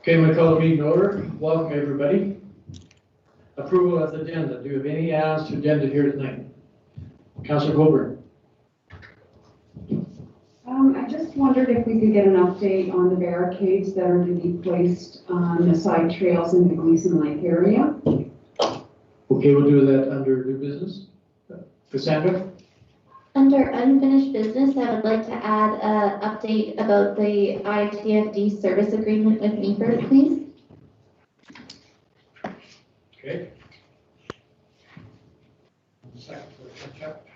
Okay, I'm going to call the meeting to order. Welcome, everybody. Approval of the agenda. Do you have any add-ons to agenda here tonight? Councillor Goldberg. I just wondered if we could get an update on the barricades that are to be placed on the side trails in the Gleason Lake area. Okay, we'll do that under new business. Cassandra? Under unfinished business, I would like to add an update about the ITFD service agreement with Meaford, please. Okay. Second for the catch-up.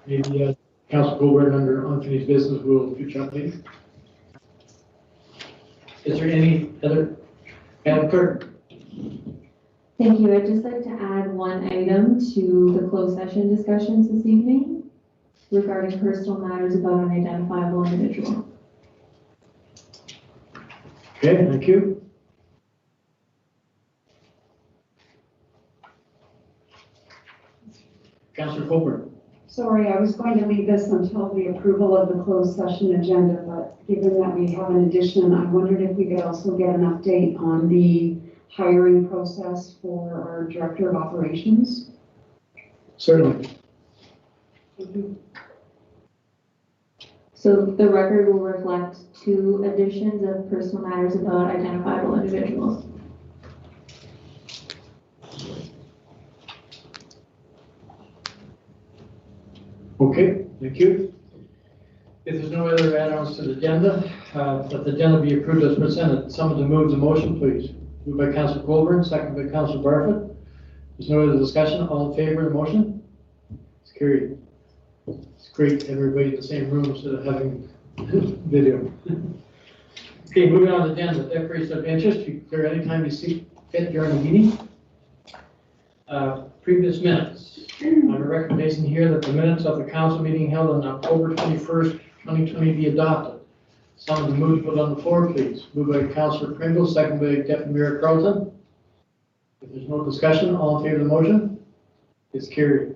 Maybe Councillor Goldberg under unfinished business will future update. Is there any other? Madam Clerk? Thank you. I'd just like to add one item to the closed session discussions this evening regarding personal matters about an identifiable individual. Okay, thank you. Councillor Goldberg? Sorry, I was going to leave this until the approval of the closed session agenda, but given that we have an addition, I wondered if we could also get an update on the hiring process for our Director of Operations. Certainly. Thank you. So the record will reflect 2 additions of personal matters about identifiable individuals. Okay, thank you. If there's no other add-ons to the agenda, let the agenda be approved as presented. Someone to move the motion, please. Moved by Councillor Goldberg, second by Councillor Barfoot. There's no other discussion. All in favor of the motion? It's carried. It's great to have everybody in the same room instead of having video. Okay, moving on to the agenda. Declaration of interest. You clear anytime you see fit during the meeting. Previous minutes. I have a recommendation here that the minutes of the council meeting held on October 21st, 2020 be adopted. Someone to move to put on the floor, please. Moved by Councillor Pringle, second by Deputy Mayor Carlton. If there's no discussion, all in favor of the motion? It's carried.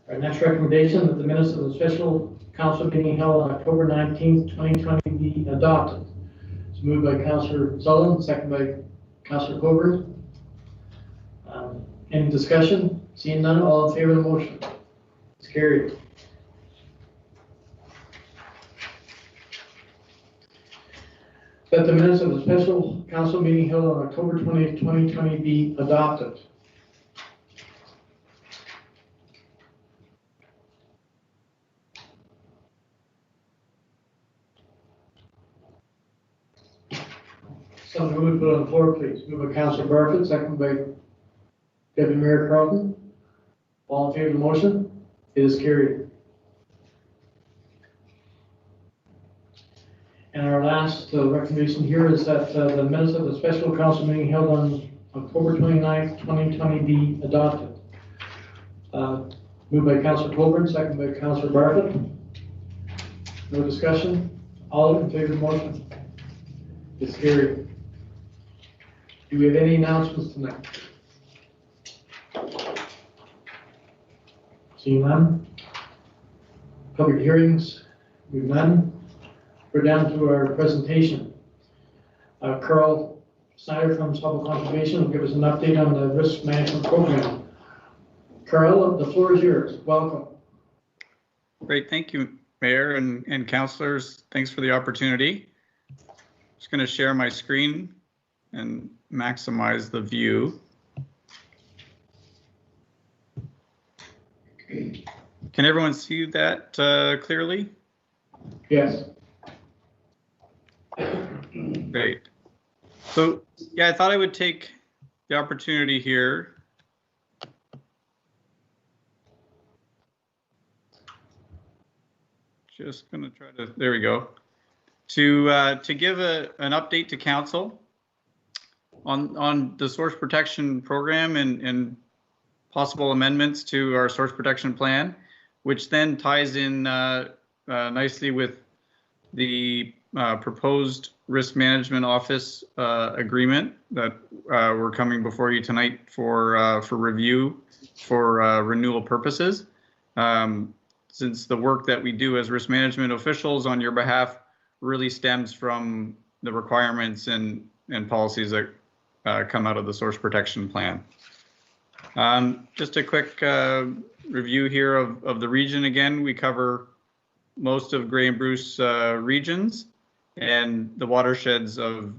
Our next recommendation that the minutes of the special council meeting held on October 19th, 2020 be adopted. It's moved by Councillor Sullivan, second by Councillor Goldberg. Any discussion? Seeing none, all in favor of the motion? It's carried. That the minutes of the special council meeting held on October 20th, 2020 be adopted. Someone who would put on the floor, please. Moved by Councillor Barfoot, second by Deputy Mayor Carlton. All in favor of the motion? It is carried. And our last recommendation here is that the minutes of the special council meeting held on October 29th, 2020 be adopted. Moved by Councillor Colburn, second by Councillor Barfoot. No discussion. All in favor of the motion? It's carried. Do we have any announcements tonight? Seeing none. Public hearings, we've none. We're down to our presentation. Carl Snyder from Public Conservation will give us an update on the risk management program. Carl, the floor is yours. Welcome. Great, thank you, Mayor and councillors. Thanks for the opportunity. Just going to share my screen and maximize the view. Can everyone see that clearly? Yes. Great. So, yeah, I thought I would take the opportunity here just going to try to, there we go, to give an update to council on the source protection program and possible amendments to our source protection plan, which then ties in nicely with the proposed risk management office agreement that we're coming before you tonight for review for renewal purposes. Since the work that we do as risk management officials on your behalf really stems from the requirements and policies that come out of the Source Protection Plan. Just a quick review here of the region. Again, we cover most of Grey and Bruce regions and the watersheds of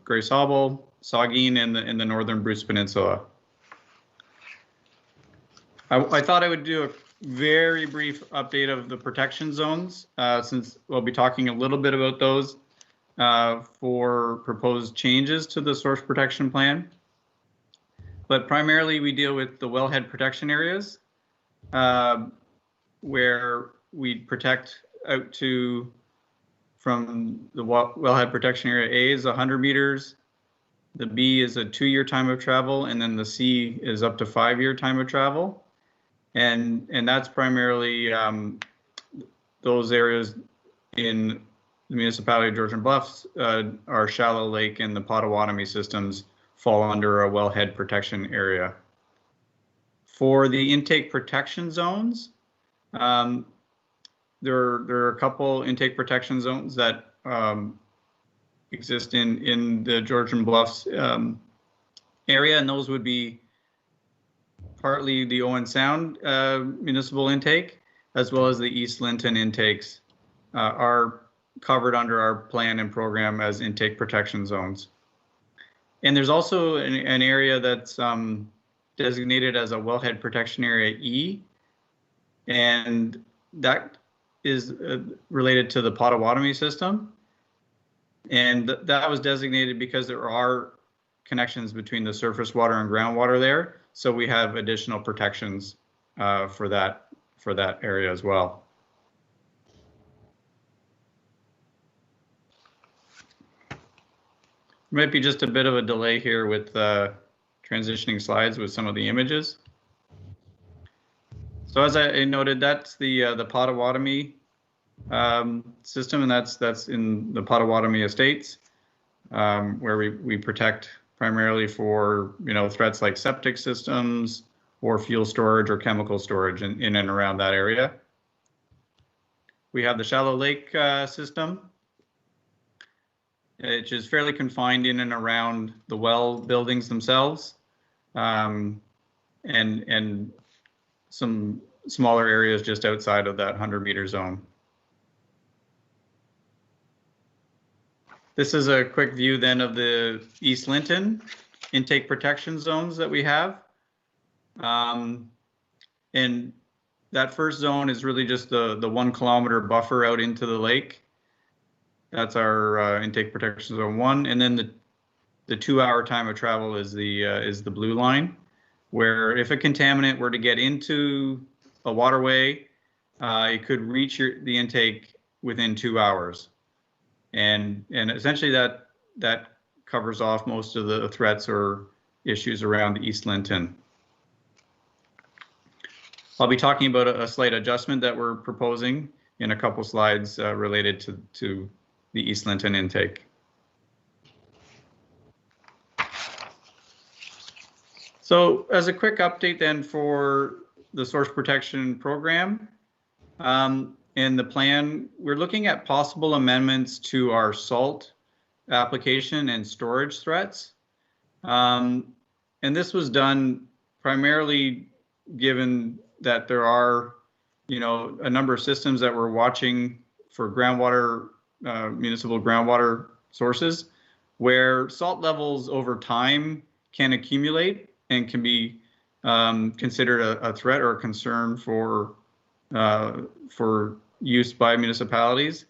Grace Hobble, Saugeen, and the northern Bruce Peninsula. I thought I would do a very brief update of the protection zones, since we'll be talking a little bit about those for proposed changes to the Source Protection Plan. But primarily we deal with the wellhead protection areas, where we protect out to, from the wellhead protection area A is 100 meters, the B is a 2-year time of travel, and then the C is up to 5-year time of travel. And that's primarily those areas in the municipality of Georgian Bluffs, our Shallow Lake and the Potawatomi systems fall under a wellhead protection area. For the intake protection zones, there are a couple intake protection zones that exist in the Georgian Bluffs area, and those would be partly the Owen Sound municipal intake, as well as the East Linton intakes are covered under our plan and program as intake protection zones. And there's also an area that's designated as a wellhead protection area E, and that is related to the Potawatomi system. And that was designated because there are connections between the surface water and groundwater there. So we have additional protections for that area as well. Might be just a bit of a delay here with transitioning slides with some of the images. So as I noted, that's the Potawatomi system, and that's in the Potawatomi Estates, where we protect primarily for threats like septic systems or fuel storage or chemical storage in and around that area. We have the Shallow Lake system, which is fairly confined in and around the well buildings themselves, and some smaller areas just outside of that 100-meter zone. This is a quick view then of the East Linton intake protection zones that we have. And that first zone is really just the 1 kilometer buffer out into the lake. That's our intake protection zone 1, and then the 2-hour time of travel is the blue line, where if a contaminant were to get into a waterway, it could reach the intake within 2 hours, and essentially that covers off most of the threats or issues around East Linton. I'll be talking about a slight adjustment that we're proposing in a couple slides related to the East Linton intake. So as a quick update then for the Source Protection Program and the plan, we're looking at possible amendments to our SALT application and storage threats. And this was done primarily given that there are, a number of systems that we're watching for groundwater, municipal groundwater sources, where salt levels over time can accumulate and can be considered a threat or a concern for use by municipalities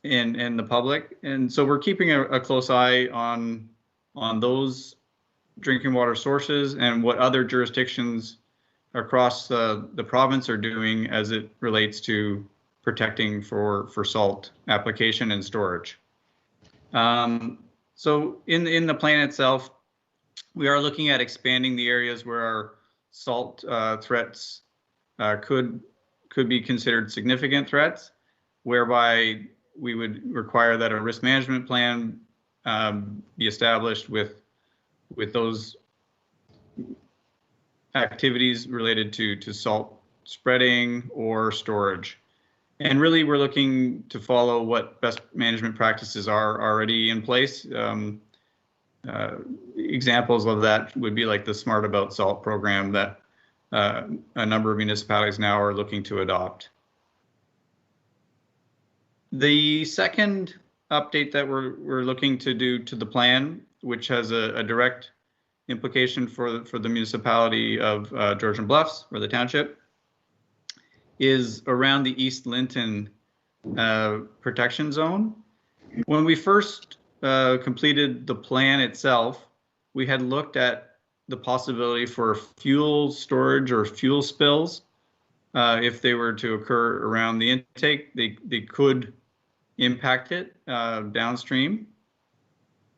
and the public. And so we're keeping a close eye on those drinking water sources and what other jurisdictions across the province are doing as it relates to protecting for salt application and storage. So in the plan itself, we are looking at expanding the areas where our salt threats could be considered significant threats, whereby we would require that a risk management plan be established with those activities related to salt spreading or storage. And really, we're looking to follow what best management practices are already in place. Examples of that would be like the Smart About Salt program that a number of municipalities now are looking to adopt. The second update that we're looking to do to the plan, which has a direct implication for the municipality of Georgian Bluffs, or the township, is around the East Linton protection zone. When we first completed the plan itself, we had looked at the possibility for fuel storage or fuel spills. If they were to occur around the intake, they could impact it downstream.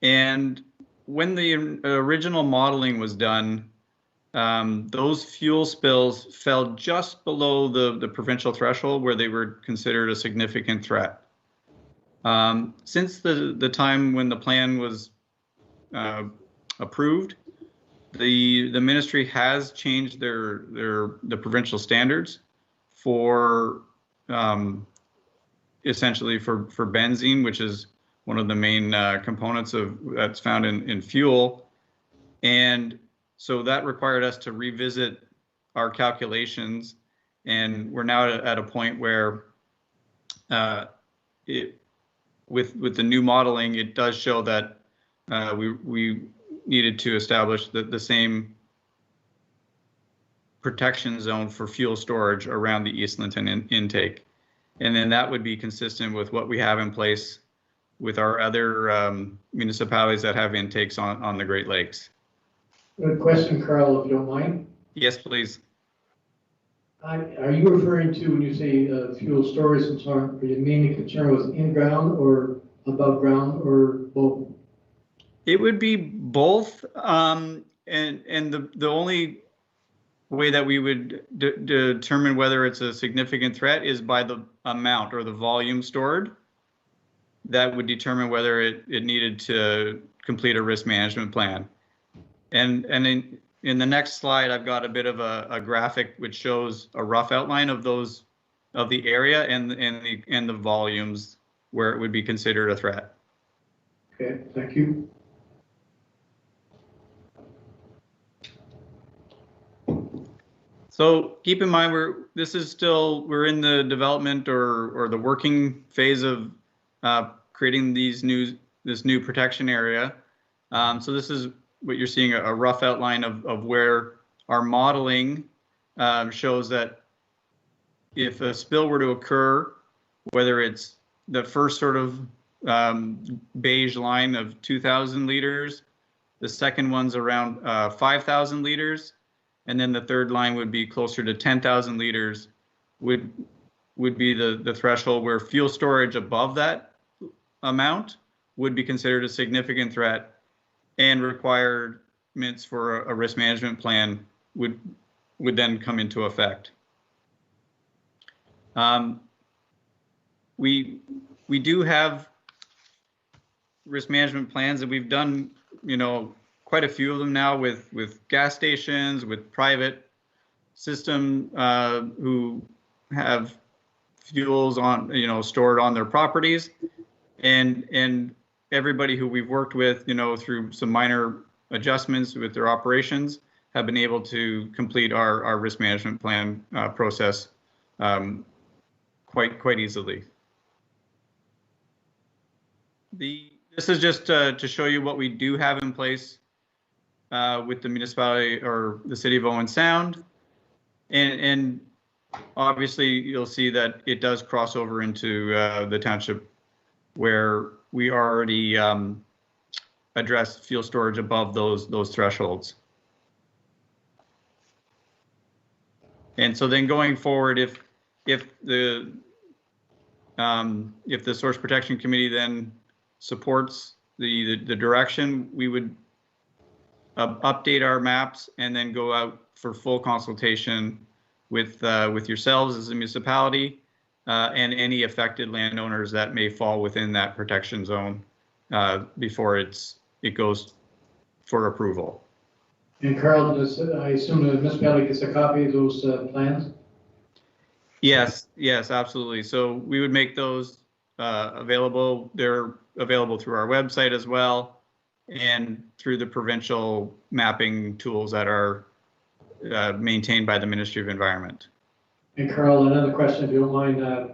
And when the original modeling was done, those fuel spills fell just below the provincial threshold where they were considered a significant threat. Since the time when the plan was approved, the ministry has changed the provincial standards for essentially for benzene, which is one of the main components that's found in fuel. And so that required us to revisit our calculations, and we're now at a point where with the new modeling, it does show that we needed to establish the same protection zone for fuel storage around the East Linton intake. And then that would be consistent with what we have in place with our other municipalities that have intakes on the Great Lakes. Good question, Carl, if you don't mind. Yes, please. Are you referring to, when you say fuel storage and so on, are you mainly concerned with in-ground or above ground or both? It would be both, and the only way that we would determine whether it's a significant threat is by the amount or the volume stored. That would determine whether it needed to complete a risk management plan. And in the next slide, I've got a bit of a graphic which shows a rough outline of the area and the volumes where it would be considered a threat. Okay, thank you. So keep in mind, we're in the development or the working phase of creating this new protection area. So this is what you're seeing, a rough outline of where our modeling shows that if a spill were to occur, whether it's the first sort of beige line of 2,000 liters, the second one's around 5,000 liters, and then the third line would be closer to 10,000 liters, would be the threshold where fuel storage above that amount would be considered a significant threat, and requirements for a risk management plan would then come into effect. We do have risk management plans, and we've done quite a few of them now with gas stations, with private system who have fuels on stored on their properties, and everybody who we've worked with, through some minor adjustments with their operations, have been able to complete our risk management plan process quite easily. This is just to show you what we do have in place with the municipality or the city of Owen Sound, and obviously you'll see that it does cross over into the township, where we already address fuel storage above those thresholds. And so then going forward, if the Source Protection Committee then supports the direction, we would update our maps and then go out for full consultation with yourselves as a municipality, and any affected landowners that may fall within that protection zone before it goes for approval. And Carl, I assume the municipality gets a copy of those plans? Yes, absolutely. So we would make those available. They're available through our website as well, and through the provincial mapping tools that are maintained by the Ministry of Environment. And Carl, another question, if you don't mind,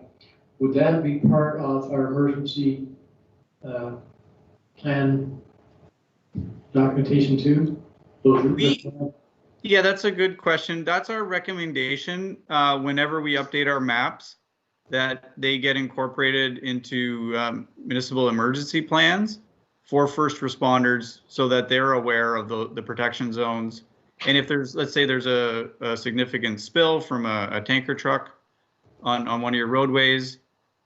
would that be part of our emergency plan documentation too? Yeah, that's a good question. That's our recommendation whenever we update our maps, that they get incorporated into municipal emergency plans for first responders so that they're aware of the protection zones. And if there's, let's say there's a significant spill from a tanker truck on one of your roadways,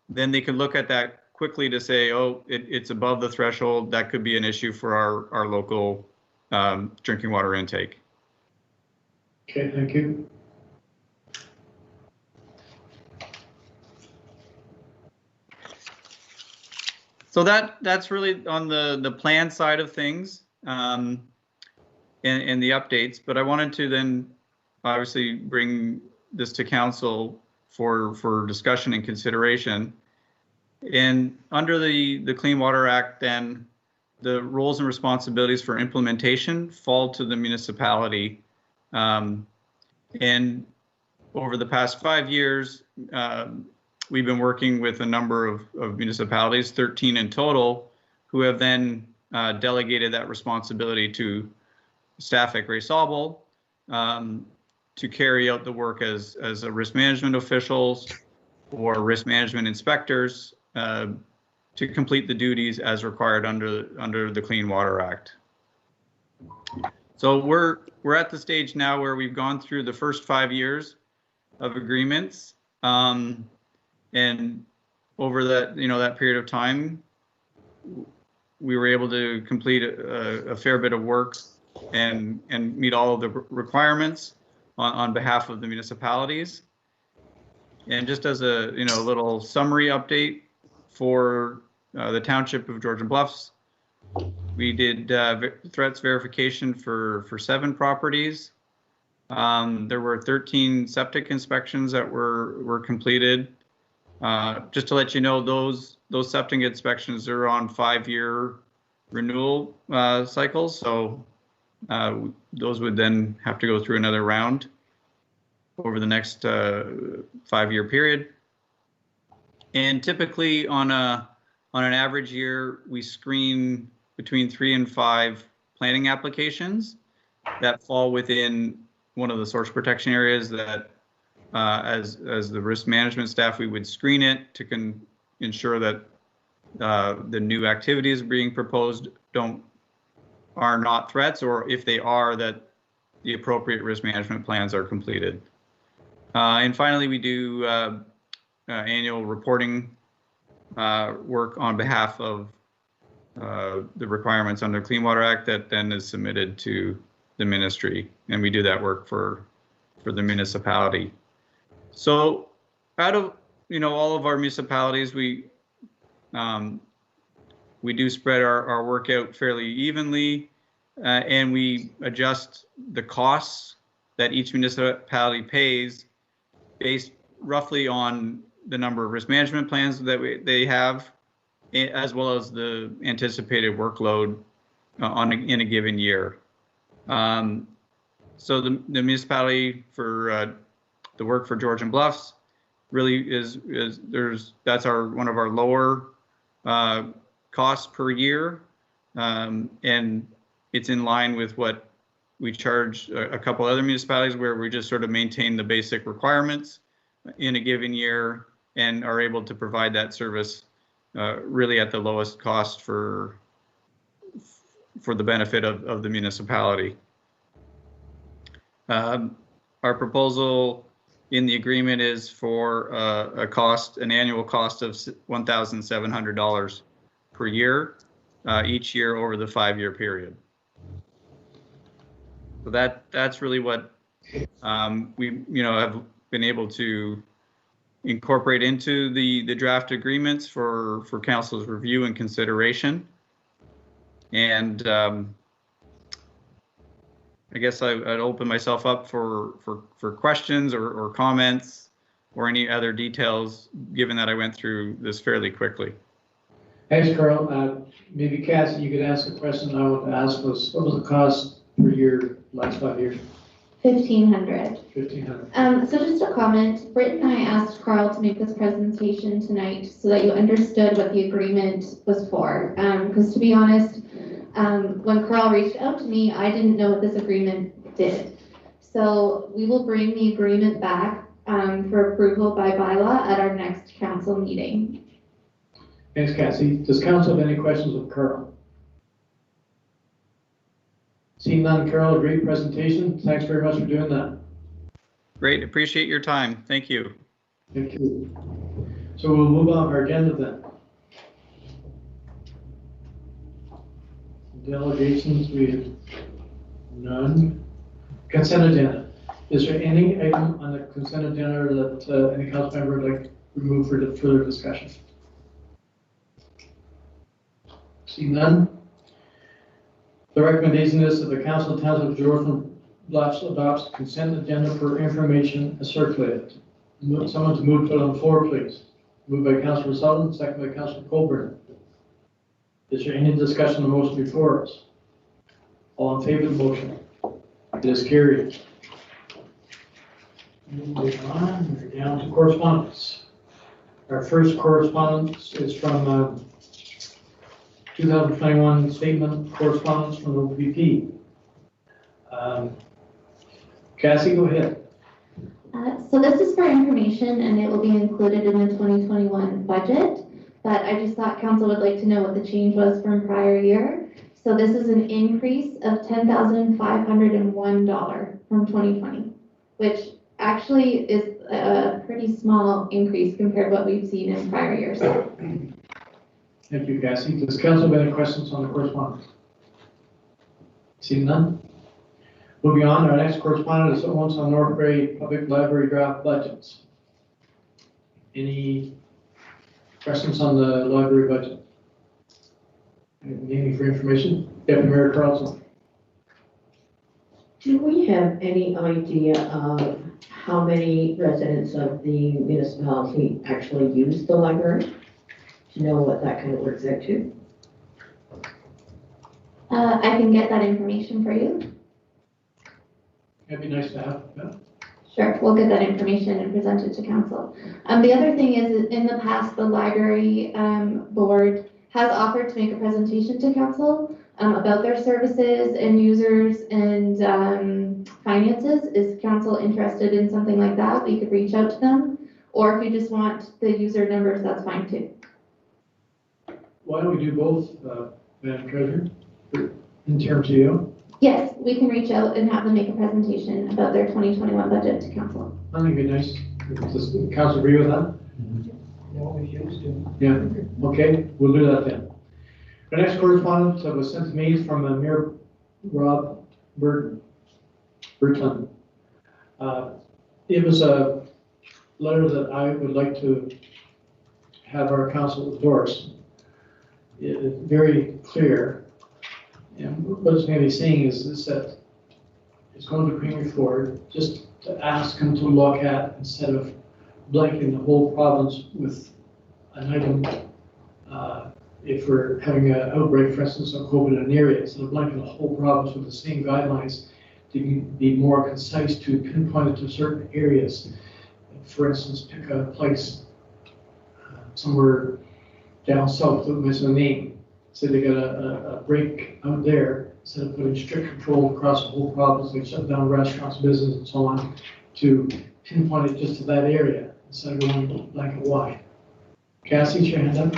then they could look at that quickly to say, oh, it's above the threshold. That could be an issue for our local drinking water intake. Okay, thank you. So that's really on the plan side of things and the updates. But I wanted to then obviously bring this to council for discussion and consideration. And under the Clean Water Act, then the roles and responsibilities for implementation fall to the municipality. And over the past 5 years, we've been working with a number of municipalities, 13 in total, who have then delegated that responsibility to staff at Grace Auble to carry out the work as a risk management officials or risk management inspectors to complete the duties as required under the Clean Water Act. So we're at the stage now where we've gone through the first 5 years of agreements, and over that period of time, we were able to complete a fair bit of work and meet all of the requirements on behalf of the municipalities. And just as a little summary update for the township of Georgian Bluffs, we did threats verification for 7 properties. There were 13 septic inspections that were completed. Just to let you know, those septic inspections are on 5-year renewal cycles, so those would then have to go through another round over the next 5-year period. And typically on an average year, we screen between 3 and 5 planning applications that fall within one of the source protection areas that as the risk management staff, we would screen it to ensure that the new activities being proposed are not threats, or if they are, that the appropriate risk management plans are completed. And finally, we do annual reporting work on behalf of the requirements under Clean Water Act that then is submitted to the ministry, and we do that work for the municipality. So out of all of our municipalities, we do spread our work out fairly evenly, and we adjust the costs that each municipality pays based roughly on the number of risk management plans that they have, as well as the anticipated workload in a given year. So the municipality for the work for Georgian Bluffs really that's one of our lower costs per year, and it's in line with what we charge a couple other municipalities, where we just sort of maintain the basic requirements in a given year and are able to provide that service really at the lowest cost for the benefit of the municipality. Our proposal in the agreement is for an annual cost of $1,700 per year, each year over the 5-year period. So that's really what we have been able to incorporate into the draft agreements for council's review and consideration. And I guess I'd open myself up for questions or comments or any other details, given that I went through this fairly quickly. Thanks, Carl. Maybe Cassie, you could ask a question I want to ask was, what was the cost per year last 5 years? $1,500. $1,500. So just a comment, Britt and I asked Carl to make this presentation tonight so that you understood what the agreement was for. Because to be honest, when Carl reached out to me, I didn't know what this agreement did. So we will bring the agreement back for approval by bylaw at our next council meeting. Thanks, Cassie. Does council have any questions of Carl? Seeing none, Carol, a great presentation. Thanks very much for doing that. Great, appreciate your time. Thank you. Thank you. So we'll move on our agenda then. Delegations, we have none. Consent agenda. Is there any item on the consent agenda that any council member would like to remove for further discussion? See none. The recommendation is that the Council of Towns of Jordan Bluffs adopts the consent agenda for information as circulated. Someone to move to it on the floor, please. Moved by Councilor Sullivan, second by Councilor Colburn. Is there any discussion on the motion before us? All in favor of the motion? It is carried. Moving on, we're down to correspondence. Our first correspondence is from 2021 statement correspondence from the OVP. Cassie, go ahead. So this is for information and it will be included in the 2021 budget, but I just thought council would like to know what the change was from prior year. So this is an increase of $10,501 from 2020, which actually is a pretty small increase compared to what we've seen in prior years. Thank you, Cassie. Does council have any questions on the correspondence? Seeing none? Moving on, our next correspondent is Owens on Northbury Public Library draft budgets. Any questions on the library budget? Any for information? Deputy Mayor Carlson. Do we have any idea of how many residents of the municipality actually use the library? To know what that kind of works out to? I can get that information for you. That'd be nice to have. Yeah. Sure, we'll get that information and present it to council. The other thing is, in the past, the library board has offered to make a presentation to council about their services and users and finances. Is council interested in something like that? We could reach out to them. Or if you just want the user numbers, that's fine too. Why don't we do both, Madam Treasurer, in terms of you? Yes, we can reach out and have them make a presentation about their 2021 budget to council. I think it'd be nice. Does the council agree with that? Yeah, okay, we'll do that then. The next correspondence was sent to me from Mayor Rob Burton. It was a letter that I would like to have our council endorse. It is very clear. And what it's going to be saying is that it's going to bring me forward just to ask him to look at, instead of blanketing the whole province with an item, if we're having an outbreak, for instance, of COVID in an area, instead of blanketing the whole province with the same guidelines, to be more concise, to pinpoint it to certain areas. For instance, pick a place somewhere down south, don't miss a name. So they got a break out there, instead of putting strict control across the whole province, like shut down restaurants, business, and so on, to pinpoint it just to that area, instead of going blanket wide. Cassie, your hand up.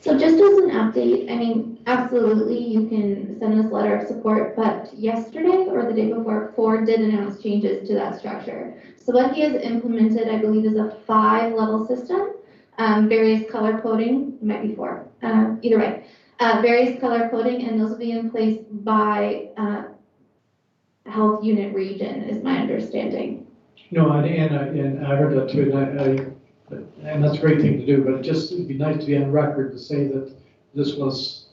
So just as an update, I mean, absolutely, you can send us a letter of support, but yesterday or the day before, Ford did announce changes to that structure. So what he has implemented, I believe, is a 5-level system, various color coding, it might be 4, either way. Various color coding, and those will be in place by health unit region, is my understanding. No, and I heard that too, and And that's a great thing to do, but it'd be nice to be on record to say that this was,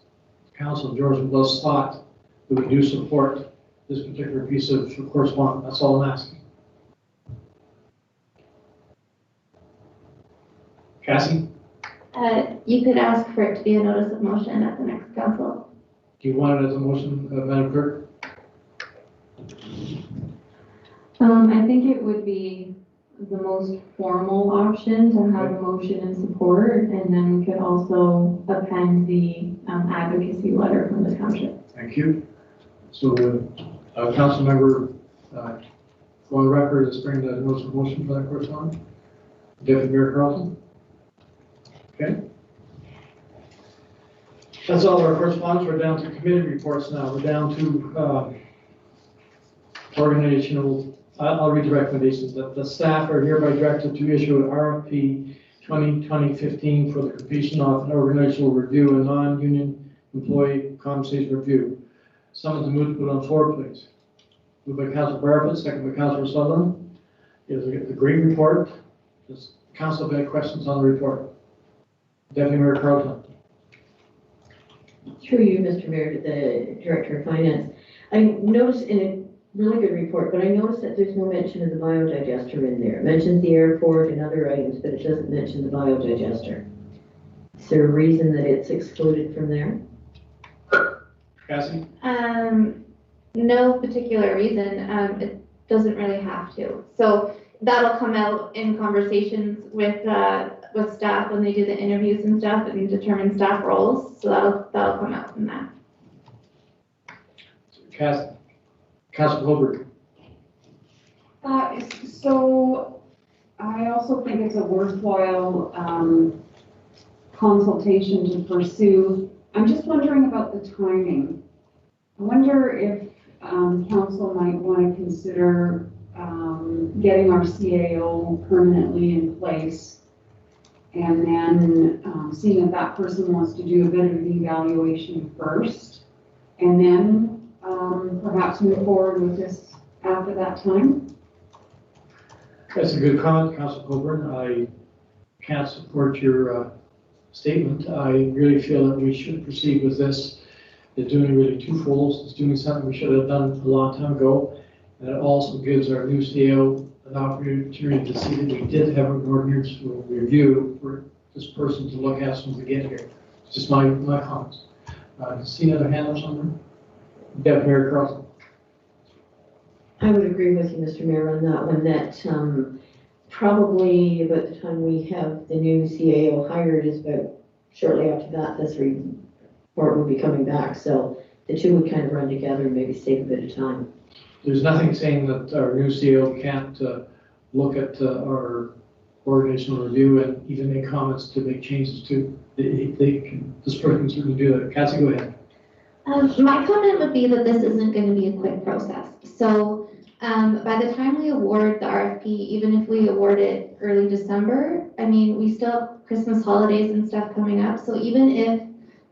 Council George was thought that we do support this particular piece of correspondence. That's all I'm asking. Cassie, You could ask for it to be a notice of motion at the next council. do you want it as a motion, Madam Clerk? I think it would be the most formal option to have a motion in support, and then we could also append the advocacy letter from the township. Thank you. So, council member, go on record as bring the notice of motion for that correspondence. Deputy Mayor Carlson. Okay. That's all our correspondence. We're down to committee reports now. We're down to organizational. I'll read the recommendations. That the staff are hereby directed to issue an RFP 2020-15 for the completion of an organizational review and non-union employee compensation review. Someone to move to put on floor, please. Moved by Councilor Barfoot, second by Councilor Sutherland. It is a great report. Does council have any questions on the report? Deputy Mayor Carlton. Through you, Mr. Mayor, to the Director of Finance. I noticed in a really good report, but I noticed that there's no mention of the biodigester in there. It mentions the airport and other items, but it doesn't mention the biodigester. Is there a reason that it's excluded from there? Cassie? No particular reason. It doesn't really have to. So that'll come out in conversations with staff when they do the interviews and stuff and determine staff roles. So that'll come out from that. Councilor Holbert. So I also think it's a worthwhile consultation to pursue. I'm just wondering about the timing. I wonder if council might want to consider getting our CAO permanently in place, and then seeing if that person wants to do a bit of an evaluation first, and then perhaps move forward with this after that time. That's a good comment, Councilor Colburn. I can't support your statement. I really feel that we should proceed with this. It's doing really twofold. It's doing something we should have done a long time ago. And it also gives our new CEO an opportunity to see that we did have an ordinance review for this person to look at when we get here. It's just my comments. See another hand or something? Deputy Mayor Carlson. I would agree with you, Mr. Mayor, on that one, that probably about the time we have the new CAO hired is about shortly after that, this report will be coming back. So the two would kind of run together and maybe save a bit of time. There's nothing saying that our new CEO can't look at our organizational review and even make comments to make changes to. This person can certainly do that. Cassie, go ahead. My comment would be that this isn't going to be a quick process. So by the time we award the RFP, even if we award it early December, I mean, we still have Christmas holidays and stuff coming up. So even if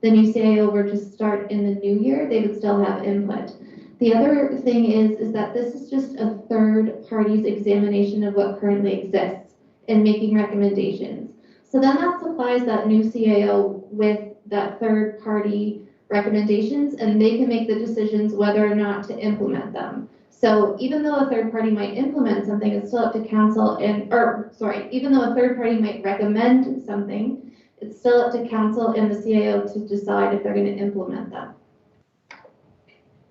the new CAO were to start in the new year, they would still have input. The other thing is that this is just a third party's examination of what currently exists and making recommendations. So then that supplies that new CAO with that third party recommendations, and they can make the decisions whether or not to implement them. So even though a third party might implement something, it's still up to council even though a third party might recommend something, it's still up to council and the CAO to decide if they're going to implement them.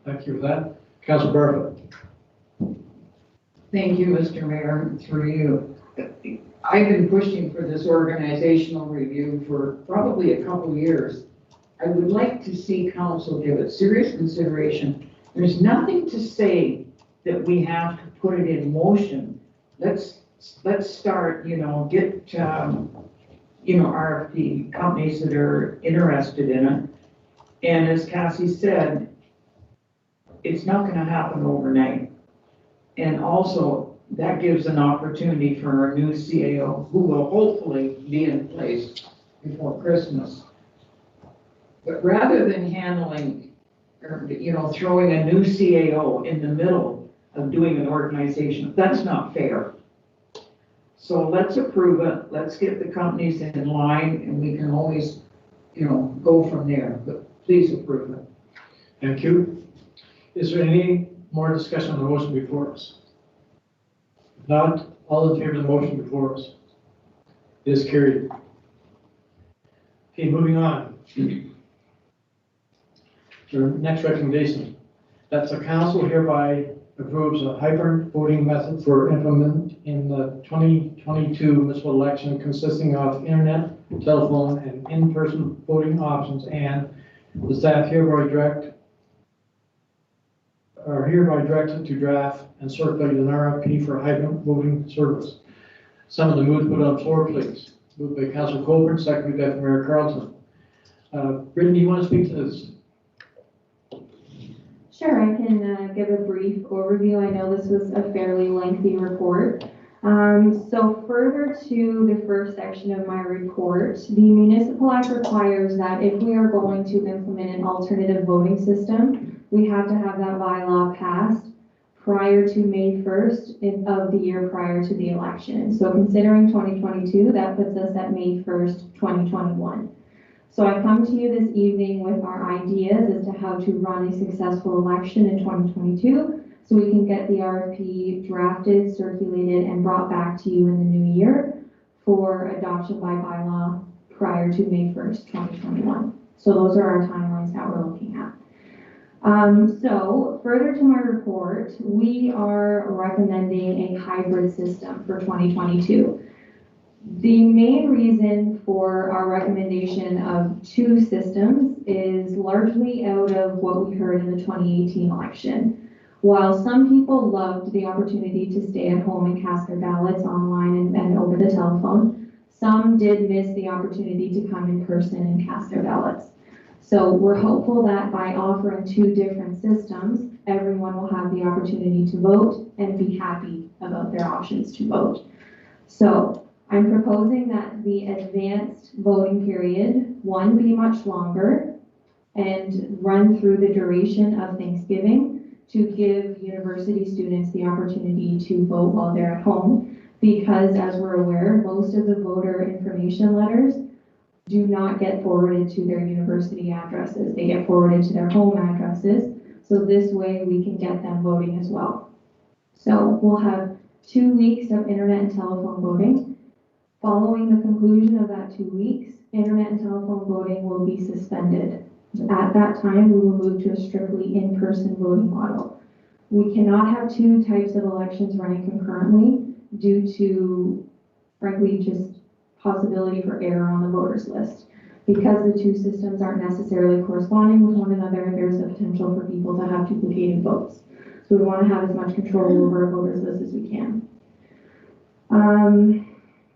Thank you for that. Councilor Barfoot. Thank you, Mr. Mayor, through you. I've been pushing for this organizational review for probably a couple years. I would like to see council give it serious consideration. There's nothing to say that we have to put it in motion. Let's start, get, RFP companies that are interested in it. And as Cassie said, it's not going to happen overnight. And also, that gives an opportunity for our new CAO, who will hopefully be in place before Christmas. But rather than handling, or, throwing a new CAO in the middle of doing an organization, that's not fair. So let's approve it, let's get the companies in line, and we can always, go from there, but please approve it. Thank you. Is there any more discussion on the motion before us? If not, all in favor of the motion before us? It is carried. Okay, moving on. The next recommendation, that the council hereby approves a hybrid voting method for implement in the 2022 municipal election consisting of internet, telephone, and in-person voting options, and the staff are hereby directed to draft and circulate an RFP for hybrid voting service. Some of the moves put on the floor, please. Moved by Councilor Colburn, seconded by Deputy Mayor Carlton. Brittany, do you want to speak to this? Sure, I can give a brief overview. I know this was a fairly lengthy report. So further to the first section of my report, the Municipal Act requires that if we are going to implement an alternative voting system, we have to have that bylaw passed prior to May 1st of the year prior to the election. So considering 2022, that puts us at May 1st, 2021. So I come to you this evening with our ideas as to how to run a successful election in 2022, so we can get the RFP drafted, circulated, and brought back to you in the new year for adoption by bylaw prior to May 1st, 2021. So those are our timelines that we're looking at. So further to my report, we are recommending a hybrid system for 2022. The main reason for our recommendation of two systems is largely out of what we heard in the 2018 election. While some people loved the opportunity to stay at home and cast their ballots online and over the telephone, some did miss the opportunity to come in person and cast their ballots. So we're hopeful that by offering two different systems, everyone will have the opportunity to vote and be happy about their options to vote. So I'm proposing that the advanced voting period, one, be much longer and run through the duration of Thanksgiving to give university students the opportunity to vote while they're at home. Because as we're aware, most of the voter information letters do not get forwarded to their university addresses. They get forwarded to their home addresses. So this way we can get them voting as well. So we'll have 2 weeks of internet and telephone voting. Following the conclusion of that 2 weeks, internet and telephone voting will be suspended. At that time, we will move to a strictly in-person voting model. We cannot have 2 types of elections running concurrently due to, frankly, just possibility for error on the voters list. Because the 2 systems aren't necessarily corresponding with one another, there's a potential for people to have duplicated votes. So we want to have as much control over our voters list as we can.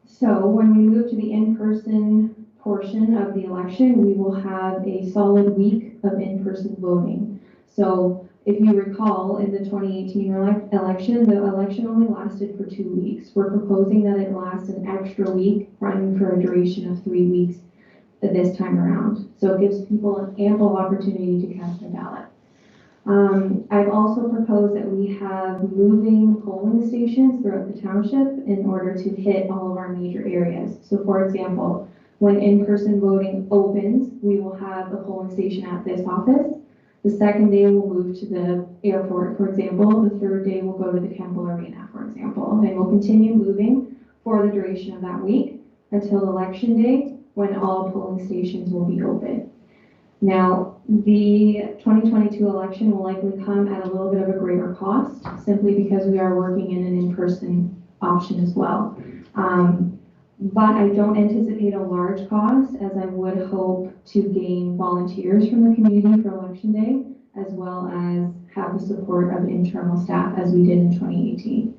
So when we move to the in-person portion of the election, we will have a solid week of in-person voting. So if you recall, in the 2018 election, the election only lasted for 2 weeks. We're proposing that it lasts an extra week, running for a duration of 3 weeks this time around. So it gives people an ample opportunity to cast their ballot. I've also proposed that we have moving polling stations throughout the township in order to hit all of our major areas. So for example, when in-person voting opens, we will have a polling station at this office. The second day we'll move to the airport, for example. The third day we'll go to the Campbell Arena, for example. And we'll continue moving for the duration of that week until election day, when all polling stations will be open. Now, the 2022 election will likely come at a little bit of a greater cost, simply because we are working in an in-person option as well. But I don't anticipate a large cost, as I would hope to gain volunteers from the community for election day, as well as have the support of internal staff as we did in 2018.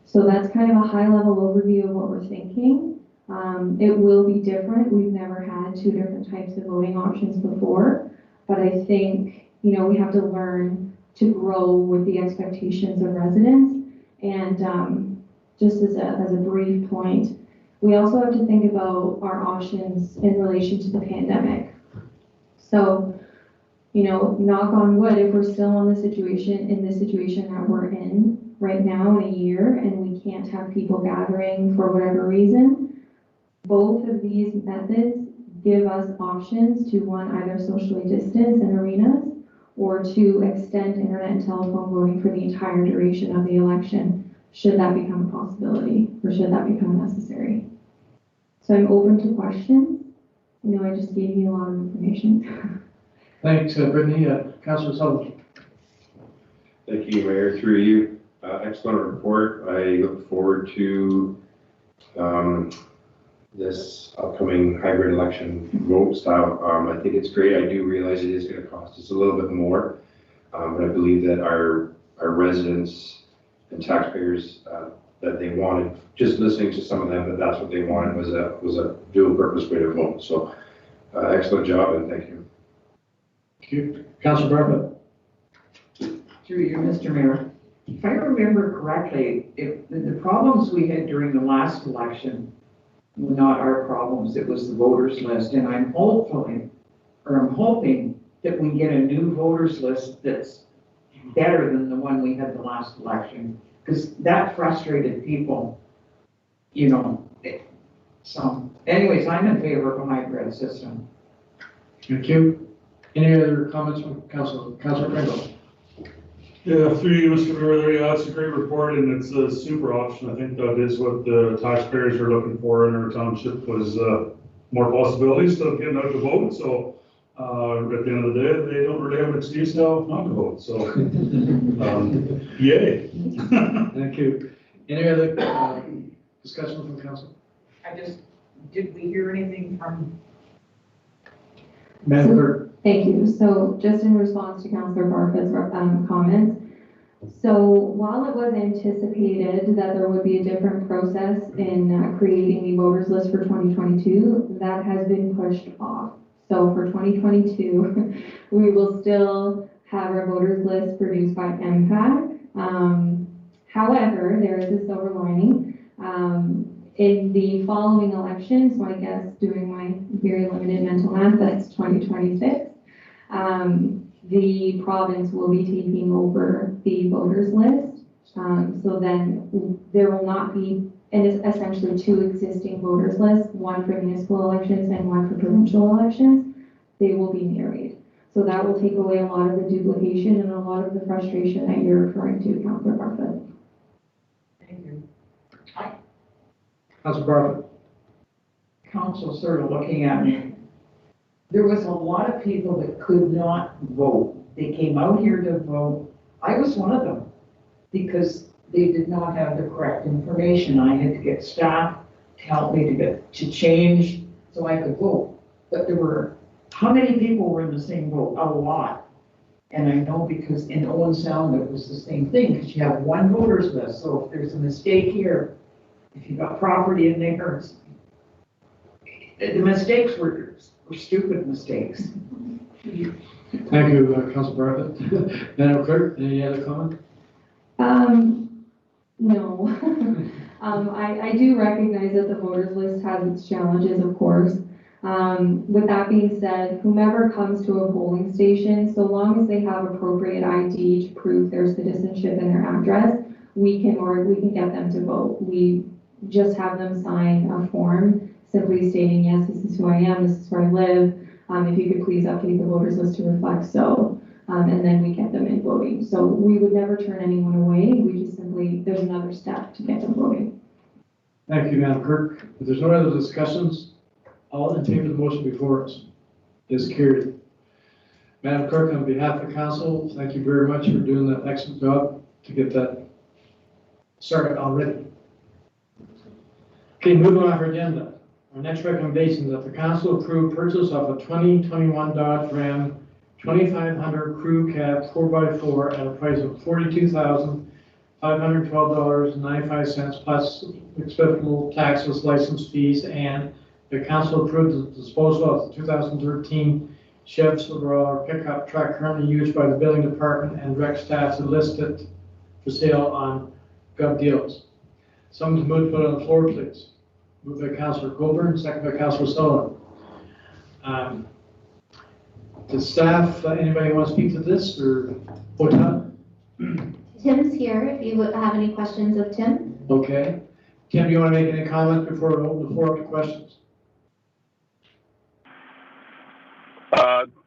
So that's kind of a high-level overview of what we're thinking. It will be different. We've never had 2 different types of voting options before, but I think, we have to learn to grow with the expectations of residents. And just as a brief point, we also have to think about our options in relation to the pandemic. So, knock on wood, if we're still in the situation that we're in, right now in a year and we can't have people gathering for whatever reason, both of these methods give us options to, one, either socially distance in arenas or to extend internet and telephone voting for the entire duration of the election, should that become a possibility or should that become necessary. So I'm open to questions. I know I just gave you a lot of information. Thanks, Brittany. Councilor Sullivan. Thank you, Mayor, through you. Excellent report. I look forward to this upcoming hybrid election vote style. I think it's great. I do realize it is going to cost us a little bit more, but I believe that our residents and taxpayers that they wanted, just listening to some of them, that that's what they wanted was a dual purpose way to vote. So excellent job and thank you. Thank you. Councilor Bartlett. Through you, Mr. Mayor. If I remember correctly, the problems we had during the last election were not our problems, it was the voters list. And I'm hoping that we get a new voters list that's better than the one we had the last election, because that frustrated people, you know. So anyways, I'm in favor of a hybrid system. Thank you. Any other comments from Councilor Pringle? Yeah, through you, Mr. Mayor, yeah, it's a great report and it's a super option. I think that is what the taxpayers are looking for in our township, was more possibilities of getting out to vote. So at the end of the day, they don't really have an excuse now not to vote. So yay. Thank you. Any other discussion from council? Did we hear anything from? Madam Clerk. Thank you. So just in response to Councillor Barfoot's comments, so while it was anticipated that there would be a different process in creating the voters list for 2022, that has been pushed off. So for 2022, we will still have our voters list produced by MPAC. However, there is a silver lining. In the following election, so I guess doing my very limited mental math, that's 2026, the province will be taking over the voters list. So then there will not be, and it's essentially two existing voters lists, one for municipal elections and one for provincial elections. They will be married. So that will take away a lot of the duplication and a lot of the frustration that you're referring to, Councillor Barfoot. Thank you. Councilor Barfoot. Council sort of looking at me. There was a lot of people that could not vote. They came out here to vote. I was one of them because they did not have the correct information. I had to get staff to help me to change so I could vote. But there were, how many people were in the same vote? A lot. And I know because in Owen Sound it was the same thing, because you have one voters list. So if there's a mistake here, if you got property in there, the mistakes were stupid mistakes. Thank you, Councilor Barfoot. Madam Clerk, any other comment? No. I do recognize that the voters list has its challenges, of course. With that being said, whomever comes to a polling station, so long as they have appropriate ID to prove their citizenship and their address, we can get them to vote. We just have them sign a form simply stating, yes, this is who I am, this is where I live. If you could please update the voters list to reflect so, and then we get them in voting. So we would never turn anyone away. We just simply, there's another step to get them voting. Thank you, Madam Clerk. If there's no other discussions, all in favor of the motion before us is carried. Madam Clerk, on behalf of the council, thank you very much for doing that excellent job to get that started already. Okay, moving on our agenda. Our next recommendation is that the council approve purchase of a 2021 Dodge Ram 2500 Crew Cab 4x4 at a price of $42,512.95 plus applicable taxes, license fees, and the council approved the disposal of the 2013 Chevy Silverado pickup truck currently used by the building department and rec staff to list it for sale on GovDeals. Someone to move to put it on the floor, please. Moved by Councillor Coburn, second by Councillor Sullivan. The staff, anybody want to speak to this or vote on? Tim's here if you would have any questions of Tim. Okay. Tim, do you want to make any comments before we open the floor up to questions?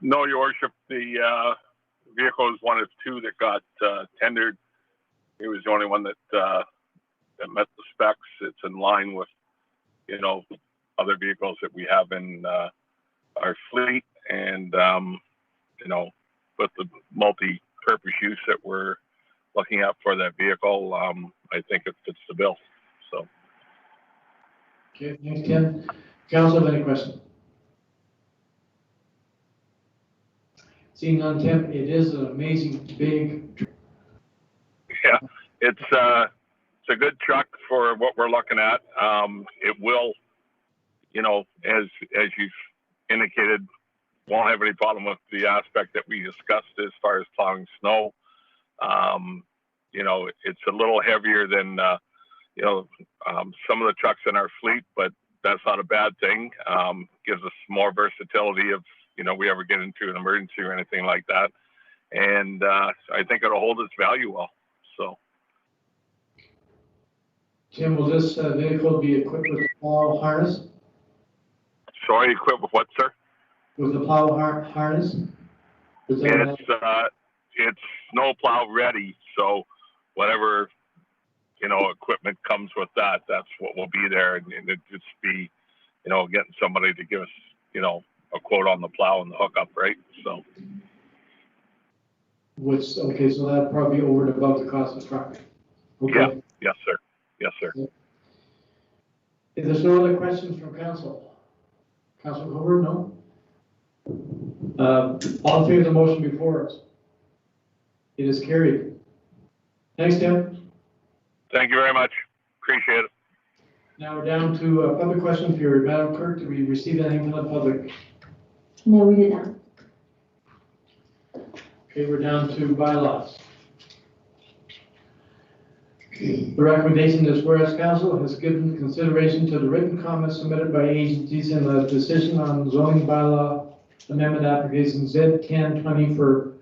No, Your Worship, the vehicle is one of two that got tendered. It was the only one that met the specs. It's in line with, you know, other vehicles that we have in our fleet, and you know, with the multi-purpose use that we're looking at for that vehicle, I think it fits the bill. So. Okay, thanks, Tim. Council, have any questions? Seeing none, Tim, it is an amazing big. Yeah, it's a good truck for what we're looking at. It will, you know, as you've indicated, won't have any problem with the aspect that we discussed as far as plowing snow. You know, it's a little heavier than you know, some of the trucks in our fleet, but that's not a bad thing. Gives us more versatility if, you know, we ever get into an emergency or anything like that. And I think it'll hold its value well. So. Tim, will this vehicle be equipped with a plow harness? Sorry, equipped with what, sir? With the plow harness? It's snow plow ready. So whatever, you know, equipment comes with that, that's what will be there. And it just be, you know, getting somebody to give us, you know, a quote on the plow and the hookup, right? So. Okay, so that'd probably be over and above the cost of the truck. Okay. Yeah. Yes, sir. Yes, sir. If there's no other questions from council, Councilor Hoover, no? All in favor of the motion before us? It is carried. Thanks, Tim. Thank you very much. Appreciate it. Now we're down to public question period. Madam Clerk, did we receive anything from the public? No, we did not. Okay, we're down to bylaws. The recommendation is whereas council has given consideration to the written comments submitted by agencies in the decision on zoning bylaw amendment application Z1020 for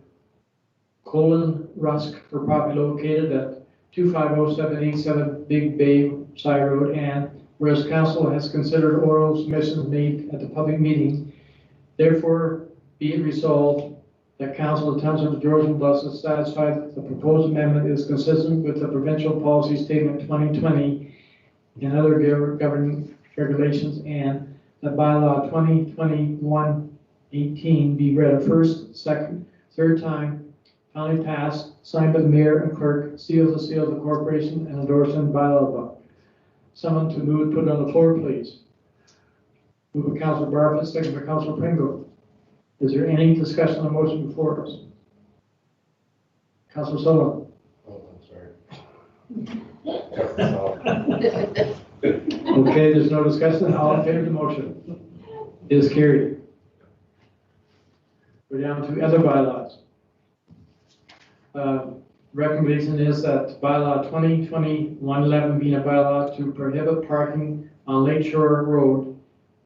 Rusk for property located at 250787 Big Bay Side Road, and whereas council has considered oral submissions made at the public meeting, therefore be it resolved that council of the Township of Georgian Bluffs is satisfied that the proposed amendment is consistent with the provincial policy statement 2020 and other governing regulations, and that bylaw 2021-18 be read a first, second, third time, finally passed, signed by the mayor and clerk, sealed to seal the corporation, and endorsed in bylaw book. Someone to move, put it on the floor, please. Move by Councilor Barfoot, second by Councilor Pringle. Is there any discussion on the motion before us? Councilor Sullivan. Oh, I'm sorry. Okay, there's no discussion. All in favor of the motion? It is carried. We're down to other bylaws. Recommendation is that bylaw 2020-111 being a bylaw to prohibit parking on Lakeshore Road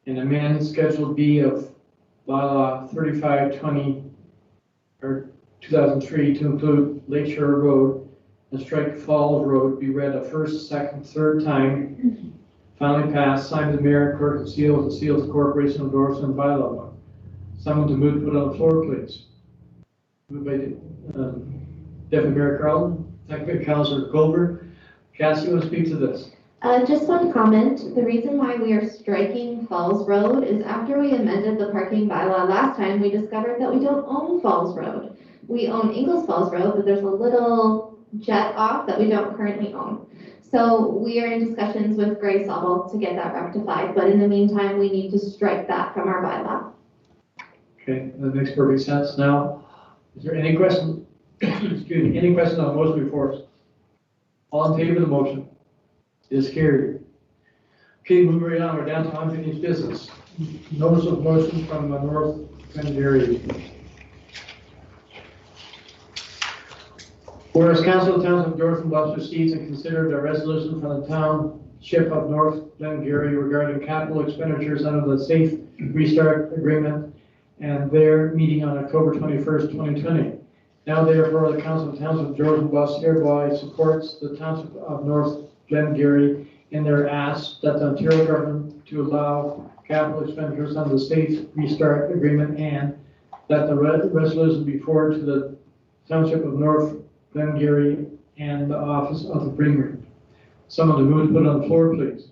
and amend Schedule B of bylaw 3520 or 2003 to include Lakeshore Road and strike Falls Road be read a first, second, third time, finally passed, signed by the mayor and clerk, and sealed the corporation endorsement bylaw book. Someone to move, put on the floor, please. Moved by Deputy Mayor Carlton, second by Councilor Goldberg. Cassie, you want to speak to this? Just one comment. The reason why we are striking Falls Road is after we amended the parking bylaw last time, we discovered that we don't own Falls Road. We own Ingalls Falls Road, but there's a little jet off that we don't currently own. So we are in discussions with Gray Sobel to get that rectified, but in the meantime, we need to strike that from our bylaw. Okay, that makes perfect sense. Now, is there any question? Excuse me, any question on the motion before us? All in favor of the motion? It is carried. Okay, moving right on, we're down to unfinished business. Notice of motion from the North Glengarry. Whereas Council of the Township of Georgian Bluffs received and considered a resolution from the Township of North Glengarry regarding capital expenditures under the Safe Restart Agreement and their meeting on October 21st, 2020. Now therefore, the Council of Townships of Georgian Bus hereby supports the Township of North Glengarry in their ask that the Ontario government to allow capital expenditures under the state's restart agreement, and that the resolution be forwarded to the Township of North Glengarry and the Office of the Premier. Someone to move to put on the floor, please.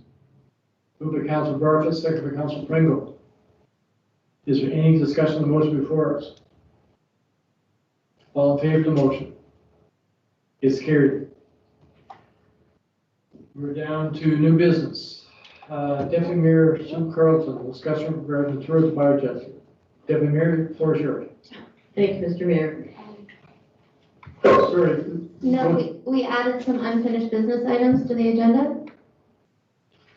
Moved by Councilor Bartlett, second by Councilor Pringle. Is there any discussion on the motion before us? All in favor of the motion? It's carried. We're down to new business. Deputy Mayor Sue Carlton, discussion regarding the tourism biojet. Deputy Mayor, the floor is yours. Thank you, Mr. Mayor. Sorry. No, we added some unfinished business items to the agenda.